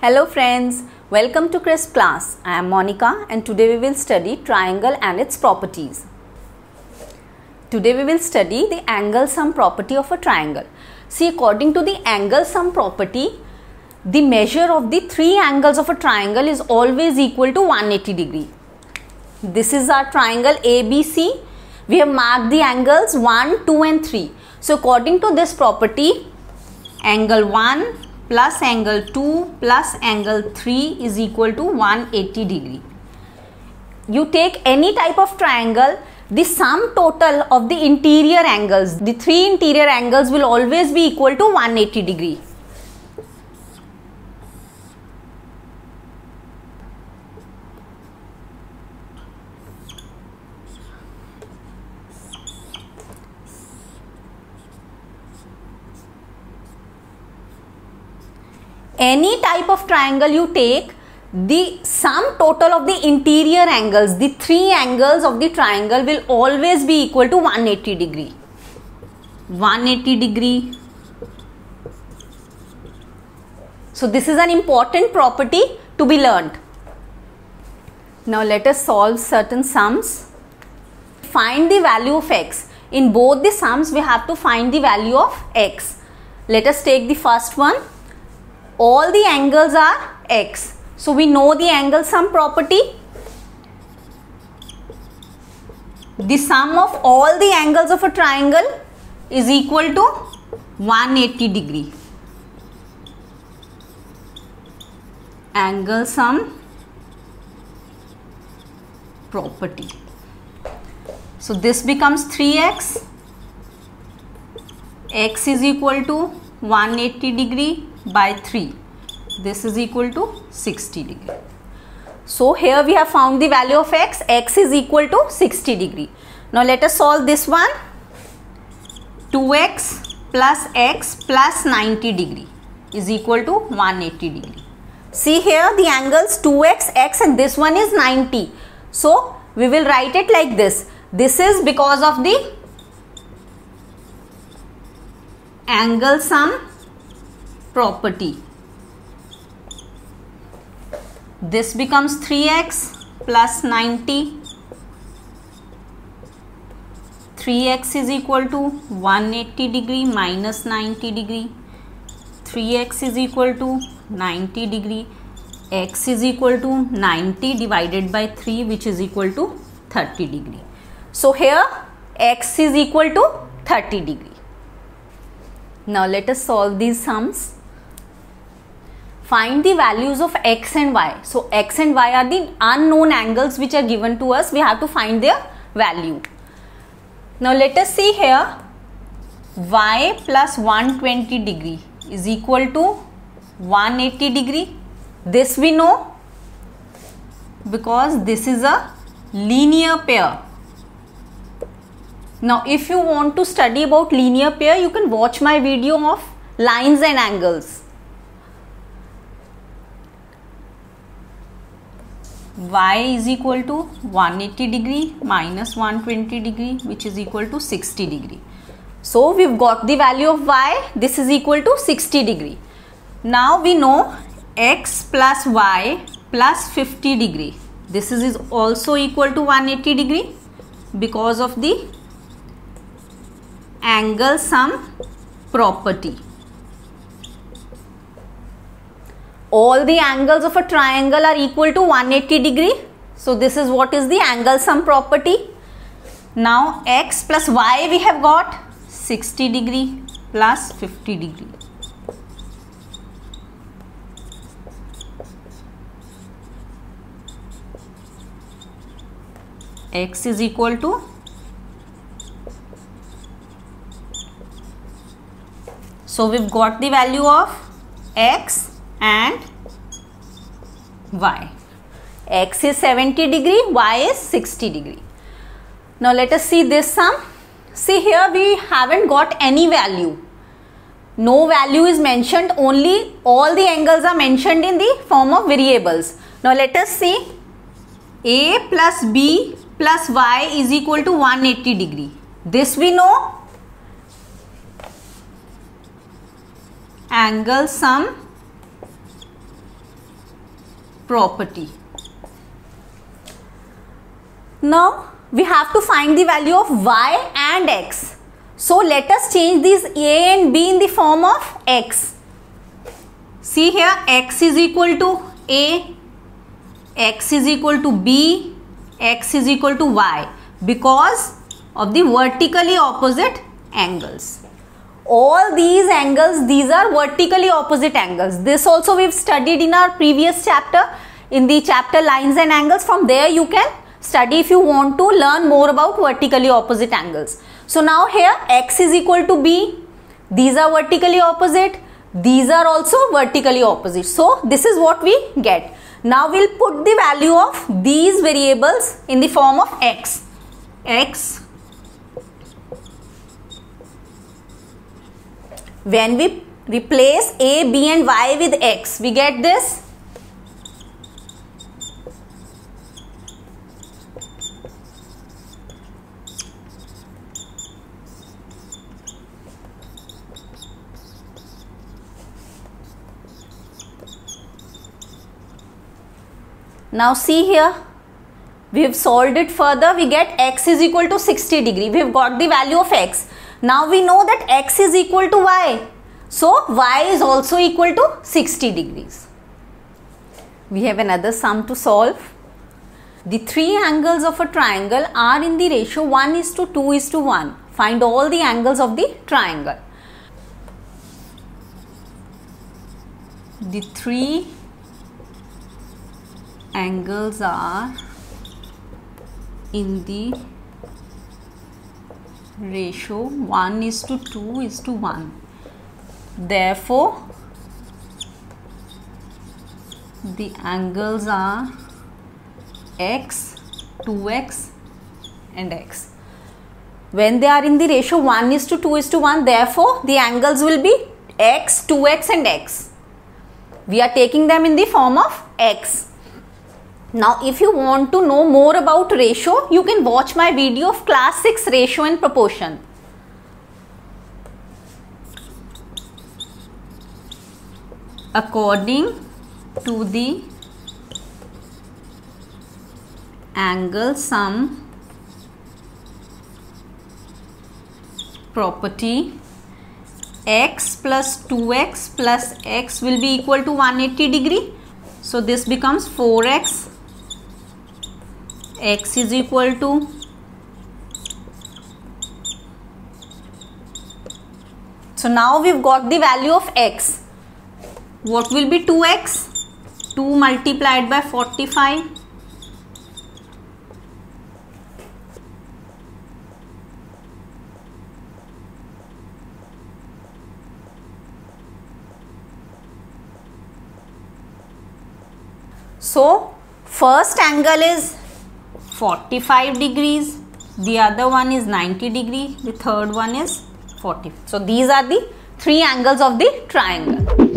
Hello friends, welcome to Crisp class. I am Monica and today we will study triangle and its properties. Today we will study the angle sum property of a triangle. See, according to the angle sum property, the measure of the three angles of a triangle is always equal to 180 degree. This is our triangle ABC. We have marked the angles 1, 2 and 3. So according to this property, angle 1 plus angle 2 plus angle 3 is equal to 180 degree. You take any type of triangle, the sum total of the interior angles, the three interior angles will always be equal to 180 degree. Any type of triangle you take, the sum total of the interior angles, the three angles of the triangle will always be equal to 180 degree. 180 degree. So this is an important property to be learned. Now let us solve certain sums. Find the value of x. In both the sums we have to find the value of x. Let us take the first one. All the angles are x. So we know the angle sum property. The sum of all the angles of a triangle is equal to 180 degree. Angle sum property. So this becomes 3x. X is equal to 180 degree by 3. This is equal to 60 degree. So here we have found the value of x. X is equal to 60 degree. Now let us solve this one. 2x plus x plus 90 degree is equal to 180 degree. See here the angles 2x, x and this one is 90. So we will write it like this. This is because of the angle sum property. This becomes 3x plus 90. 3x is equal to 180 degree minus 90 degree. 3x is equal to 90 degree. X is equal to 90 divided by 3, which is equal to 30 degree. So here x is equal to 30 degree. Now let us solve these sums. Find the values of x and y. So x and y are the unknown angles which are given to us. We have to find their value. Now let us see here. Y plus 120 degree is equal to 180 degree. This we know because this is a linear pair. Now if you want to study about linear pair, you can watch my video of lines and angles. Y is equal to 180 degree minus 120 degree, which is equal to 60 degree. So we've got the value of y. This is equal to 60 degree. Now we know x plus y plus 50 degree. This is also equal to 180 degree because of the angle sum property. All the angles of a triangle are equal to 180 degree. So this is what is the angle sum property. Now x plus y we have got 60 degree plus 50 degree. X is equal to so we've got the value of x and y. X is 70 degree, y is 60 degree. Now let us see this sum. See here we haven't got any value. No value is mentioned, only all the angles are mentioned in the form of variables. Now let us see. A plus b plus y is equal to 180 degree. This we know. Angle sum property. Now we have to find the value of y and x. So let us change these a and b in the form of x. See here, x is equal to a, x is equal to b, x is equal to y, because of the vertically opposite angles. All these angles, these are vertically opposite angles. This also we've studied in our previous chapter, in the chapter lines and angles. From there you can study if you want to learn more about vertically opposite angles. So now here x is equal to b, these are vertically opposite, these are also vertically opposite. So this is what we get. Now we'll put the value of these variables in the form of x. X, when we replace a, b and y with x, we get this. Now see here, we have solved it further. We get x is equal to 60 degree. We have got the value of x. Now we know that x is equal to y. So y is also equal to 60 degrees. We have another sum to solve. The three angles of a triangle are in the ratio 1:2:1. Find all the angles of the triangle. The three angles are in the ratio 1:2:1. Therefore, the angles are x, 2x and x. When they are in the ratio 1:2:1, therefore the angles will be x, 2x and x. We are taking them in the form of x. Now if you want to know more about ratio, you can watch my video of class 6 ratio and proportion. According to the angle sum property, x plus 2x plus x will be equal to 180 degree. So this becomes 4x. X is equal to so now we've got the value of x. What will be 2x? 2 multiplied by 45. So first angle is 45 degrees, the other one is 90 degree, the third one is 40. So these are the three angles of the triangle.